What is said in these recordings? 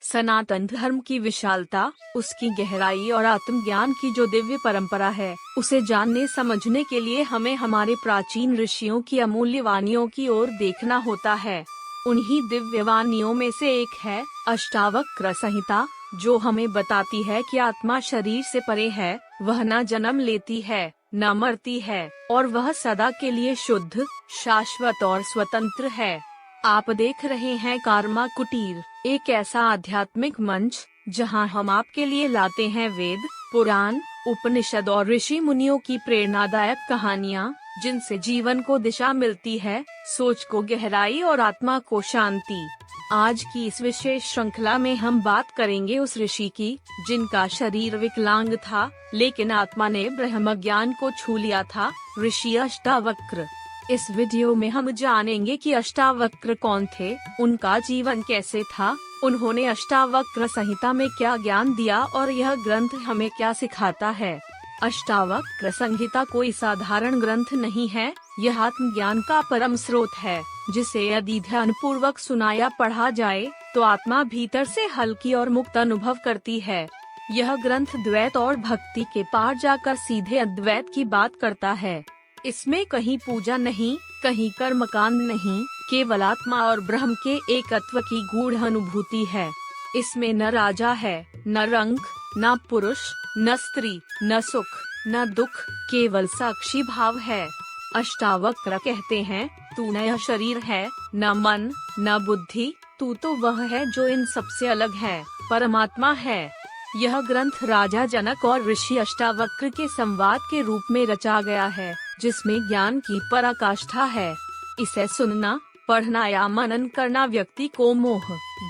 सनातन धर्म की विशालता, उसकी गहराई और आत्मज्ञान की जो दिव्य परंपरा है, उसे जानने समझने के लिए हमें हमारे प्राचीन ऋषियों की अमूल्य वाणियों की ओर देखना होता है। उन्हीं दिव्य वाणियों में से एक है अष्टावक्र संहिता, जो हमें बताती है कि आत्मा शरीर से परे है, वह न जन्म लेती है, न मरती है, और वह सदा के लिए शुद्ध, शाश्वत और स्वतंत्र है। आप देख रहे हैं कर्मा कुटीर, एक ऐसा आध्यात्मिक मंच जहां हम आपके लिए लाते हैं वेद, पुराण, उपनिषद और ऋषि मुनियों की प्रेरणादायक कहानियां, जिनसे जीवन को दिशा मिलती है, सोच को गहराई और आत्मा को शांति। आज की इस विशेष श्रृंखला में हम बात करेंगे उस ऋषि की, जिनका शरीर विकलांग था, लेकिन आत्मा ने ब्रह्म ज्ञान को छू लिया था, ऋषि अष्टावक्र। इस वीडियो में हम जानेंगे कि अष्टावक्र कौन थे, उनका जीवन कैसे था, उन्होंने अष्टावक्र संहिता में क्या ज्ञान दिया और यह ग्रंथ हमें क्या सिखाता है। अष्टावक्र संहिता कोई साधारण ग्रंथ नहीं है, यह आत्मज्ञान का परम स्रोत है, जिसे यदि ध्यान पूर्वक सुना या पढ़ा जाए तो आत्मा भीतर से हल्की और मुक्त अनुभव करती है। यह ग्रंथ द्वैत और भक्ति के पार जाकर सीधे अद्वैत की बात करता है। इसमें कहीं पूजा नहीं, कहीं कर्मकांड नहीं, केवल आत्मा और ब्रह्म के एकत्व की गूढ़ अनुभूति है। इसमें न राजा है, न रंग, न पुरुष, न स्त्री, न सुख, न दुख, केवल साक्षी भाव है। अष्टावक्र कहते हैं, तू न यह शरीर है, न मन, न बुद्धि, तू तो वह है जो इन सबसे अलग है, परमात्मा है। यह ग्रंथ राजा जनक और ऋषि अष्टावक्र के संवाद के रूप में रचा गया है, जिसमें ज्ञान की पराकाष्ठा है। इसे सुनना, पढ़ना या मनन करना व्यक्ति को मोह,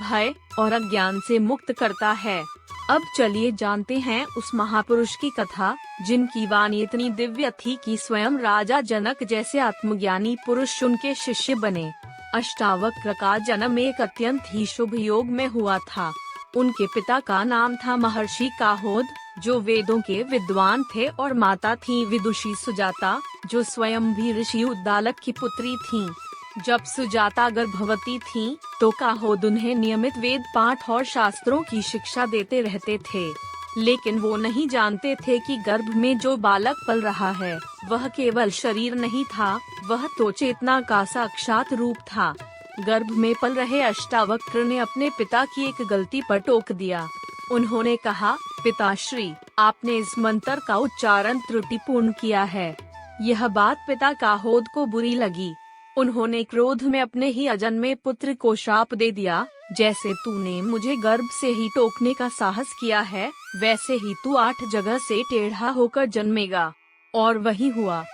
भय और अज्ञान से मुक्त करता है। अब चलिए जानते हैं उस महापुरुष की कथा, जिनकी वाणी इतनी दिव्य थी कि स्वयं राजा जनक जैसे आत्मज्ञानी पुरुष उनके शिष्य बने। अष्टावक्र का जन्म एक अत्यंत ही शुभ योग में हुआ था। उनके पिता का नाम था महर्षि काहोद, जो वेदों के विद्वान थे, और माता थी विदुषी सुजाता, जो स्वयं भी ऋषि उद्दालक की पुत्री थीं। जब सुजाता गर्भवती थीं, तो काहोद उन्हें नियमित वेद पाठ और शास्त्रों की शिक्षा देते रहते थे। लेकिन वो नहीं जानते थे कि गर्भ में जो बालक पल रहा है, वह केवल शरीर नहीं था, वह तो चेतना का साक्षात रूप था। गर्भ में पल रहे अष्टावक्र ने अपने पिता की एक गलती पर टोक दिया। उन्होंने कहा, पिताश्री, आपने इस मंत्र का उच्चारण त्रुटिपूर्ण किया है। यह बात पिता काहोद को बुरी लगी। उन्होंने क्रोध में अपने ही अजन्मे पुत्र को शाप दे दिया, जैसे तूने मुझे गर्भ से ही टोकने का साहस किया है, वैसे ही तू 8 जगह से टेढ़ा होकर जन्मेगा। और वही हुआ।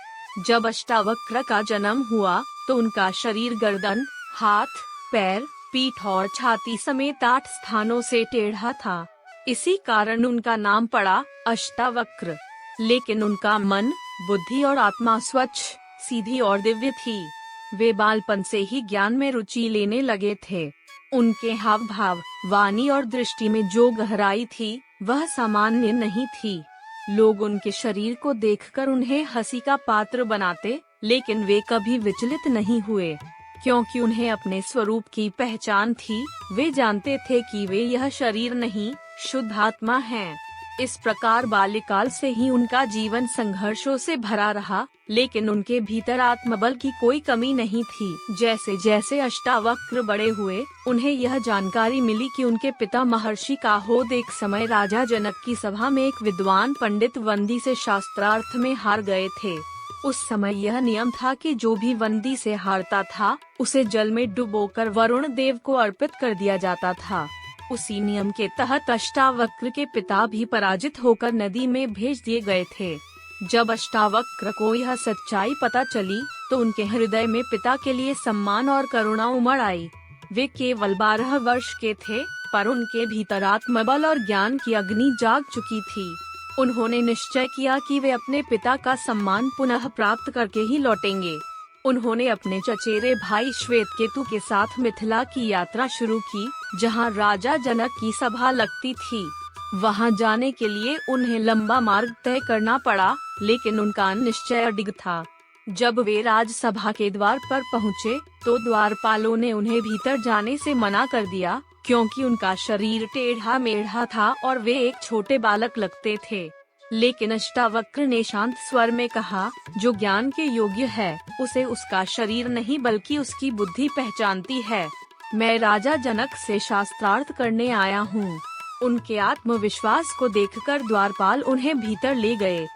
जब अष्टावक्र का जन्म हुआ, तो उनका शरीर गर्दन, हाथ, पैर, पीठ और छाती समेत 8 स्थानों से टेढ़ा था। इसी कारण उनका नाम पड़ा अष्टावक्र। लेकिन उनका मन, बुद्धि और आत्मा स्वच्छ, सीधी और दिव्य थी। वे बालपन से ही ज्ञान में रुचि लेने लगे थे। उनके हाव भाव, वाणी और दृष्टि में जो गहराई थी, वह सामान्य नहीं थी। लोग उनके शरीर को देखकर उन्हें हंसी का पात्र बनाते, लेकिन वे कभी विचलित नहीं हुए, क्योंकि उन्हें अपने स्वरूप की पहचान थी। वे जानते थे कि वे यह शरीर नहीं, शुद्ध आत्मा हैं। इस प्रकार बाल्यकाल से ही उनका जीवन संघर्षों से भरा रहा, लेकिन उनके भीतर आत्मबल की कोई कमी नहीं थी। जैसे जैसे अष्टावक्र बड़े हुए, उन्हें यह जानकारी मिली कि उनके पिता महर्षि काहोद एक समय राजा जनक की सभा में एक विद्वान पंडित वंदी से शास्त्रार्थ में हार गए थे। उस समय यह नियम था कि जो भी वंदी से हारता था, उसे जल में डुबोकर वरुण देव को अर्पित कर दिया जाता था। उसी नियम के तहत अष्टावक्र के पिता भी पराजित होकर नदी में भेज दिए गए थे। जब अष्टावक्र को यह सच्चाई पता चली, तो उनके हृदय में पिता के लिए सम्मान और करुणा उमड़ आई। वे केवल 12 वर्ष के थे, पर उनके भीतर आत्मबल और ज्ञान की अग्नि जाग चुकी थी। उन्होंने निश्चय किया कि वे अपने पिता का सम्मान पुनः प्राप्त करके ही लौटेंगे। उन्होंने अपने चचेरे भाई श्वेतकेतु के साथ मिथिला की यात्रा शुरू की, जहां राजा जनक की सभा लगती थी। वहां जाने के लिए उन्हें लंबा मार्ग तय करना पड़ा, लेकिन उनका निश्चय अडिग था। जब वे राजसभा के द्वार पर पहुँचे, तो द्वारपालों ने उन्हें भीतर जाने से मना कर दिया क्योंकि उनका शरीर टेढ़ा मेढ़ा था और वे एक छोटे बालक लगते थे। लेकिन अष्टावक्र ने शांत स्वर में कहा, जो ज्ञान के योग्य है उसे उसका शरीर नहीं बल्कि उसकी बुद्धि पहचानती है। मैं राजा जनक से शास्त्रार्थ करने आया हूँ। उनके आत्मविश्वास को देखकर द्वारपाल उन्हें भीतर ले गए।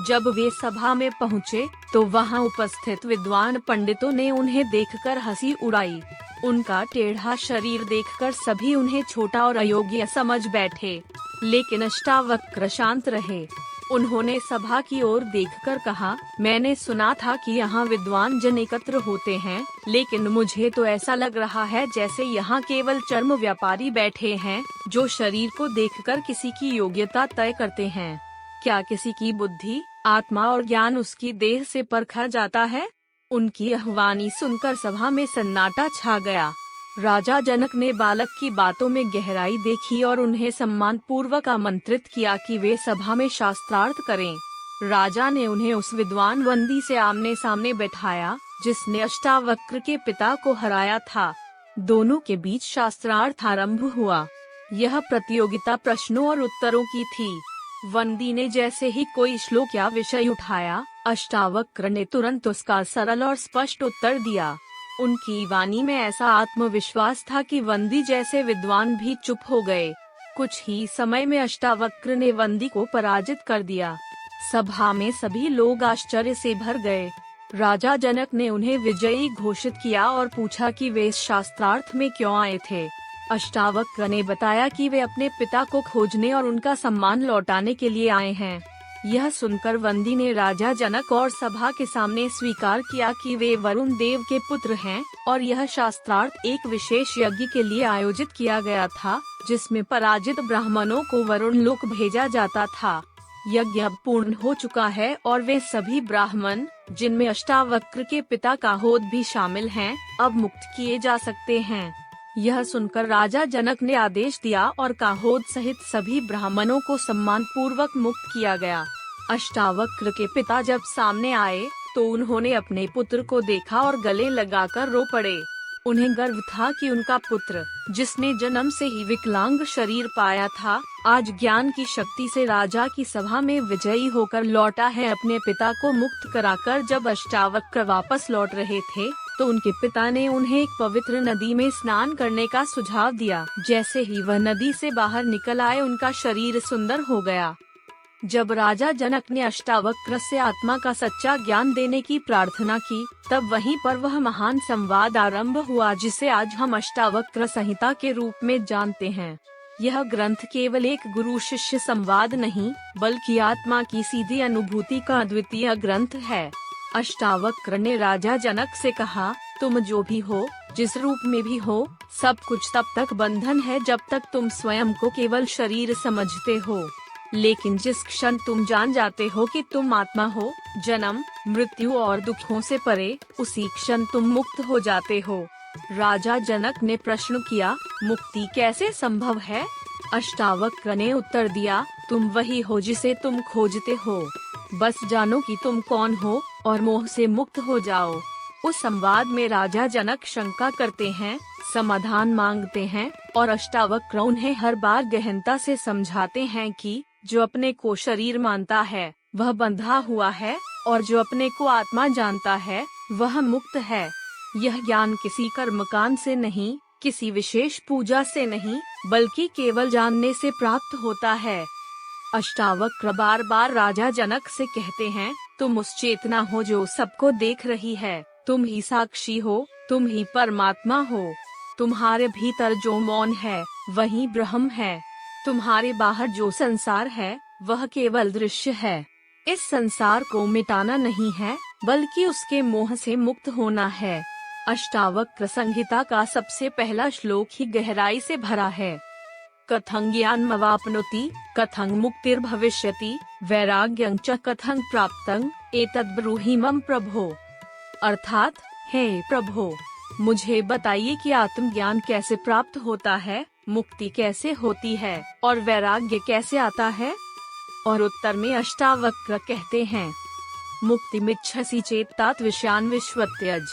जब वे सभा में पहुँचे तो वहाँ उपस्थित विद्वान पंडितों ने उन्हें देखकर हंसी उड़ाई। उनका टेढ़ा शरीर देखकर सभी उन्हें छोटा और अयोग्य समझ बैठे, लेकिन अष्टावक्र शांत रहे। उन्होंने सभा की ओर देखकर कहा, मैंने सुना था कि यहाँ विद्वान जन एकत्र होते हैं, लेकिन मुझे तो ऐसा लग रहा है जैसे यहाँ केवल चर्म व्यापारी बैठे हैं, जो शरीर को देखकर किसी की योग्यता तय करते हैं। क्या किसी की बुद्धि, आत्मा और ज्ञान उसकी देह से परखा जाता है? उनकी यह वाणी सुनकर सभा में सन्नाटा छा गया। राजा जनक ने बालक की बातों में गहराई देखी और उन्हें सम्मान पूर्वक आमंत्रित किया कि वे सभा में शास्त्रार्थ करें। राजा ने उन्हें उस विद्वान वंदी से आमने सामने बैठाया, जिसने अष्टावक्र के पिता को हराया था। दोनों के बीच शास्त्रार्थ आरंभ हुआ। यह प्रतियोगिता प्रश्नों और उत्तरों की थी। वंदी ने जैसे ही कोई श्लोक या विषय उठाया, अष्टावक्र ने तुरंत उसका सरल और स्पष्ट उत्तर दिया। उनकी वाणी में ऐसा आत्मविश्वास था कि वंदी जैसे विद्वान भी चुप हो गए। कुछ ही समय में अष्टावक्र ने वंदी को पराजित कर दिया। सभा में सभी लोग आश्चर्य से भर गए। राजा जनक ने उन्हें विजयी घोषित किया और पूछा कि वे इस शास्त्रार्थ में क्यों आए थे। अष्टावक्र ने बताया कि वे अपने पिता को खोजने और उनका सम्मान लौटाने के लिए आए हैं। यह सुनकर वंदी ने राजा जनक और सभा के सामने स्वीकार किया कि वे वरुण देव के पुत्र हैं और यह शास्त्रार्थ एक विशेष यज्ञ के लिए आयोजित किया गया था, जिसमें पराजित ब्राह्मणों को वरुण लोक भेजा जाता था। यज्ञ अब पूर्ण हो चुका है और वे सभी ब्राह्मण, जिनमें अष्टावक्र के पिता काहोद भी शामिल हैं, अब मुक्त किए जा सकते हैं। यह सुनकर राजा जनक ने आदेश दिया और काहोद सहित सभी ब्राह्मणों को सम्मान पूर्वक मुक्त किया गया। अष्टावक्र के पिता जब सामने आए तो उन्होंने अपने पुत्र को देखा और गले लगाकर रो पड़े। उन्हें गर्व था कि उनका पुत्र, जिसने जन्म से ही विकलांग शरीर पाया था, आज ज्ञान की शक्ति से राजा की सभा में विजयी होकर लौटा है। अपने पिता को मुक्त कराकर जब अष्टावक्र वापस लौट रहे थे तो उनके पिता ने उन्हें एक पवित्र नदी में स्नान करने का सुझाव दिया। जैसे ही वह नदी से बाहर निकल आए, उनका शरीर सुंदर हो गया। जब राजा जनक ने अष्टावक्र से आत्मा का सच्चा ज्ञान देने की प्रार्थना की, तब वहीं पर वह महान संवाद आरंभ हुआ, जिसे आज हम अष्टावक्र संहिता के रूप में जानते हैं। यह ग्रंथ केवल एक गुरु शिष्य संवाद नहीं, बल्कि आत्मा की सीधी अनुभूति का अद्वितीय ग्रंथ है। अष्टावक्र ने राजा जनक से कहा, तुम जो भी हो, जिस रूप में भी हो, सब कुछ तब तक बंधन है जब तक तुम स्वयं को केवल शरीर समझते हो। लेकिन जिस क्षण तुम जान जाते हो कि तुम आत्मा हो, जन्म, मृत्यु और दुखों से परे, उसी क्षण तुम मुक्त हो जाते हो। राजा जनक ने प्रश्न किया, मुक्ति कैसे संभव है? अष्टावक्र ने उत्तर दिया, तुम वही हो जिसे तुम खोजते हो। बस जानो कि तुम कौन हो और मोह से मुक्त हो जाओ। उस संवाद में राजा जनक शंका करते हैं, समाधान मांगते हैं और अष्टावक्र उन्हें हर बार गहनता से समझाते हैं कि जो अपने को शरीर मानता है वह बंधा हुआ है और जो अपने को आत्मा जानता है वह मुक्त है। यह ज्ञान किसी कर्मकांड से नहीं, किसी विशेष पूजा से नहीं, बल्कि केवल जानने से प्राप्त होता है। अष्टावक्र बार बार राजा जनक से कहते हैं, तुम उस चेतना हो जो सबको देख रही है, तुम ही साक्षी हो, तुम ही परमात्मा हो। तुम्हारे भीतर जो मौन है वही ब्रह्म है। तुम्हारे बाहर जो संसार है वह केवल दृश्य है। इस संसार को मिटाना नहीं है, बल्कि उसके मोह से मुक्त होना है। अष्टावक्र संहिता का सबसे पहला श्लोक ही गहराई से भरा है। कथं ज्ञानमवाप्नोति, कथं मुक्तिर्भविष्यति, वैराग्यं च कथं प्राप्तं, एतद् ब्रूहि मम प्रभो। अर्थात, हे प्रभो, मुझे बताइए कि आत्मज्ञान कैसे प्राप्त होता है, मुक्ति कैसे होती है और वैराग्य कैसे आता है। और उत्तर में अष्टावक्र कहते हैं, मुक्तिमिच्छसि चेत् तात विषयान् विश्वत्यज।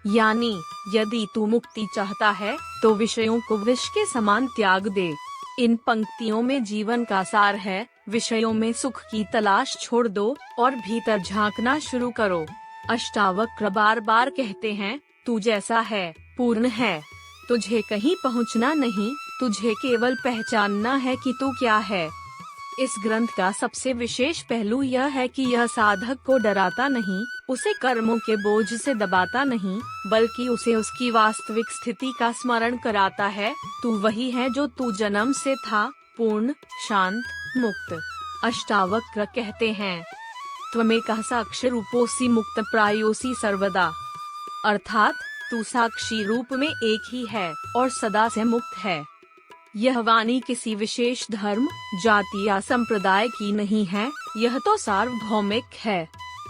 यानी यदि तू मुक्ति चाहता है तो विषयों को विष के समान त्याग दे। इन पंक्तियों में जीवन का सार है। विषयों में सुख की तलाश छोड़ दो और भीतर झांकना शुरू करो। अष्टावक्र बार बार कहते हैं, तू जैसा है पूर्ण है, तुझे कहीं पहुंचना नहीं, तुझे केवल पहचानना है कि तू क्या है। इस ग्रंथ का सबसे विशेष पहलू यह है कि यह साधक को डराता नहीं, उसे कर्मों के बोझ से दबाता नहीं, बल्कि उसे उसकी वास्तविक स्थिति का स्मरण कराता है। तू वही है जो तू जन्म से था, पूर्ण, शांत, मुक्त। अष्टावक्र कहते हैं, त्वमेकः साक्षी रूपोऽसि मुक्त प्रायोऽसि सर्वदा, अर्थात तू साक्षी रूप में एक ही है और सदा से मुक्त है। यह वाणी किसी विशेष धर्म, जाति या संप्रदाय की नहीं है, यह तो सार्वभौमिक है।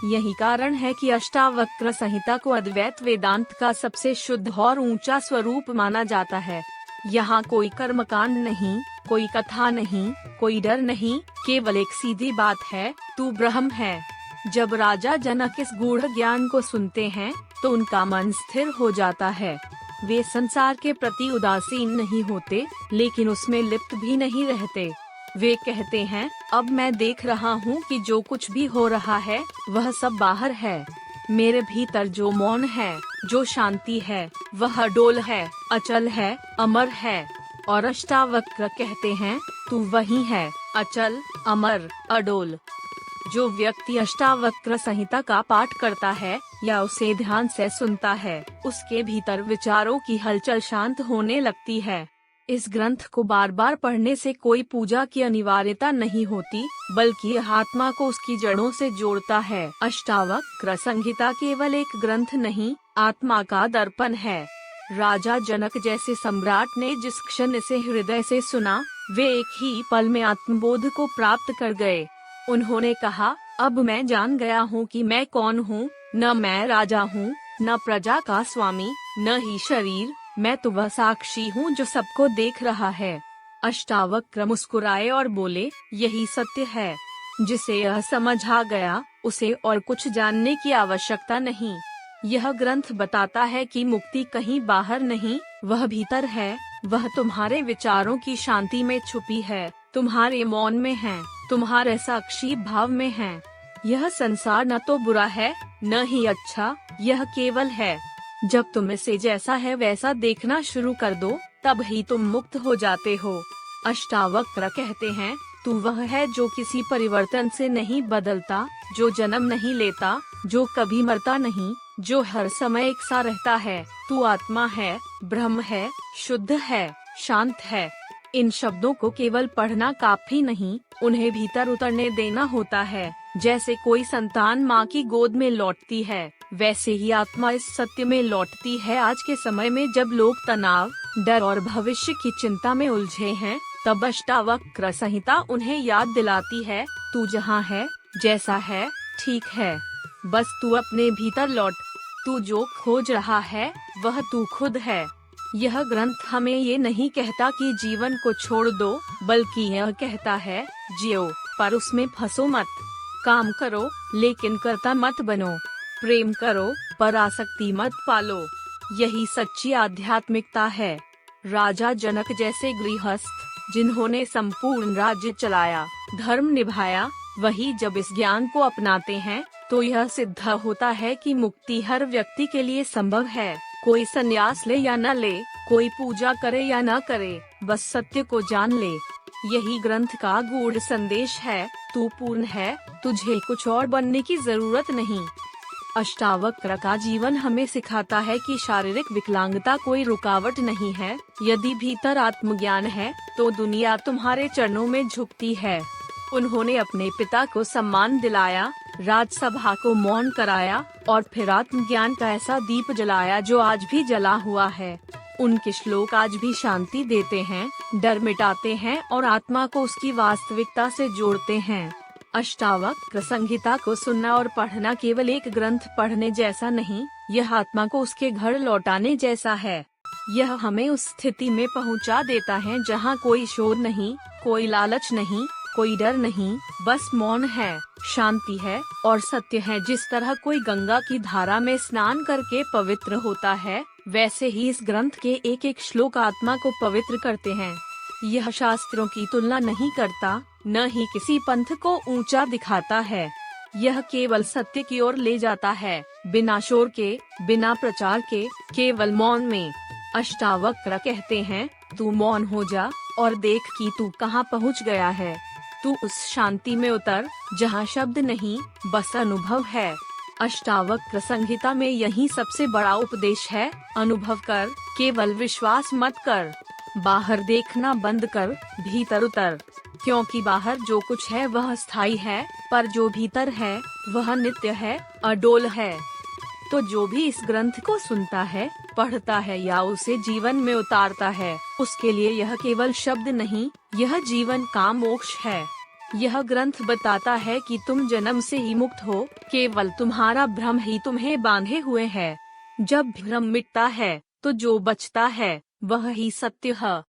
यही कारण है कि अष्टावक्र संहिता को अद्वैत वेदांत का सबसे शुद्ध और ऊंचा स्वरूप माना जाता है। यहाँ कोई कर्मकांड नहीं, कोई कथा नहीं, कोई डर नहीं, केवल एक सीधी बात है, तू ब्रह्म है। जब राजा जनक इस गूढ़ ज्ञान को सुनते हैं तो उनका मन स्थिर हो जाता है। वे संसार के प्रति उदासीन नहीं होते, लेकिन उसमें लिप्त भी नहीं रहते। वे कहते हैं, अब मैं देख रहा हूँ कि जो कुछ भी हो रहा है वह सब बाहर है। मेरे भीतर जो मौन है, जो शांति है, वह अडोल है, अचल है, अमर है। और अष्टावक्र कहते हैं, तू वही है, अचल, अमर, अडोल। जो व्यक्ति अष्टावक्र संहिता का पाठ करता है या उसे ध्यान से सुनता है, उसके भीतर विचारों की हलचल शांत होने लगती है। इस ग्रंथ को बार बार पढ़ने से कोई पूजा की अनिवार्यता नहीं होती, बल्कि यह आत्मा को उसकी जड़ों से जोड़ता है। अष्टावक्र संहिता केवल एक ग्रंथ नहीं, आत्मा का दर्पण है। राजा जनक जैसे सम्राट ने जिस क्षण इसे हृदय से सुना, वे एक ही पल में आत्मबोध को प्राप्त कर गए। उन्होंने कहा, अब मैं जान गया हूँ कि मैं कौन हूँ। न मैं राजा हूँ, न प्रजा का स्वामी, न ही शरीर, मैं तो वह साक्षी हूँ जो सबको देख रहा है। अष्टावक्र मुस्कुराए और बोले, यही सत्य है। जिसे यह समझ आ गया, उसे और कुछ जानने की आवश्यकता नहीं। यह ग्रंथ बताता है कि मुक्ति कहीं बाहर नहीं, वह भीतर है। वह तुम्हारे विचारों की शांति में छुपी है, तुम्हारे मौन में है, तुम्हारे साक्षी भाव में है। यह संसार न तो बुरा है, न ही अच्छा, यह केवल है। जब तुम इसे जैसा है वैसा देखना शुरू कर दो, तब ही तुम मुक्त हो जाते हो। अष्टावक्र कहते हैं, तू वह है जो किसी परिवर्तन से नहीं बदलता, जो जन्म नहीं लेता, जो कभी मरता नहीं, जो हर समय एक सा रहता है। तू आत्मा है, ब्रह्म है, शुद्ध है, शांत है। इन शब्दों को केवल पढ़ना काफी नहीं, उन्हें भीतर उतरने देना होता है। जैसे कोई संतान माँ की गोद में लौटती है, वैसे ही आत्मा इस सत्य में लौटती है। आज के समय में जब लोग तनाव, डर और भविष्य की चिंता में उलझे हैं, तब अष्टावक्र संहिता उन्हें याद दिलाती है, तू जहाँ है, जैसा है, ठीक है। बस तू अपने भीतर लौट। तू जो खोज रहा है वह तू खुद है। यह ग्रंथ हमें ये नहीं कहता कि जीवन को छोड़ दो, बल्कि यह कहता है, जियो पर उसमें फंसो मत। काम करो लेकिन कर्ता मत बनो। प्रेम करो पर आसक्ति मत पालो। यही सच्ची आध्यात्मिकता है। राजा जनक जैसे गृहस्थ जिन्होंने संपूर्ण राज्य चलाया, धर्म निभाया, वही जब इस ज्ञान को अपनाते हैं तो यह सिद्ध होता है कि मुक्ति हर व्यक्ति के लिए संभव है। कोई संन्यास ले या न ले, कोई पूजा करे या न करे, बस सत्य को जान ले। यही ग्रंथ का गूढ़ संदेश है, तू पूर्ण है, तुझे कुछ और बनने की जरूरत नहीं। अष्टावक्र का जीवन हमें सिखाता है कि शारीरिक विकलांगता कोई रुकावट नहीं है। यदि भीतर आत्मज्ञान है तो दुनिया तुम्हारे चरणों में झुकती है। उन्होंने अपने पिता को सम्मान दिलाया, राजसभा को मौन कराया और फिर आत्मज्ञान का ऐसा दीप जलाया जो आज भी जला हुआ है। उनके श्लोक आज भी शांति देते हैं, डर मिटाते हैं और आत्मा को उसकी वास्तविकता से जोड़ते हैं। अष्टावक्र संहिता को सुनना और पढ़ना केवल एक ग्रंथ पढ़ने जैसा नहीं, यह आत्मा को उसके घर लौटाने जैसा है। यह हमें उस स्थिति में पहुंचा देता है जहां कोई शोर नहीं, कोई लालच नहीं, कोई डर नहीं, बस मौन है, शांति है और सत्य है। जिस तरह कोई गंगा की धारा में स्नान करके पवित्र होता है, वैसे ही इस ग्रंथ के एक एक श्लोक आत्मा को पवित्र करते हैं। यह शास्त्रों की तुलना नहीं करता, न ही किसी पंथ को ऊंचा दिखाता है। यह केवल सत्य की ओर ले जाता है, बिना शोर के, बिना प्रचार के, केवल मौन में। अष्टावक्र कहते हैं, तू मौन हो जा और देख कि तू कहाँ पहुँच गया है। तू उस शांति में उतर जहाँ शब्द नहीं, बस अनुभव है। अष्टावक्र संहिता में यही सबसे बड़ा उपदेश है, अनुभव कर, केवल विश्वास मत कर। बाहर देखना बंद कर, भीतर उतर, क्योंकि बाहर जो कुछ है वह स्थायी है, पर जो भीतर है वह नित्य है, अडोल है। तो जो भी इस ग्रंथ को सुनता है, पढ़ता है या उसे जीवन में उतारता है, उसके लिए यह केवल शब्द नहीं, यह जीवन का मोक्ष है। यह ग्रंथ बताता है कि तुम जन्म से ही मुक्त हो, केवल तुम्हारा भ्रम ही तुम्हें बांधे हुए है। जब भ्रम मिटता है तो जो बचता है वह ही सत्य है।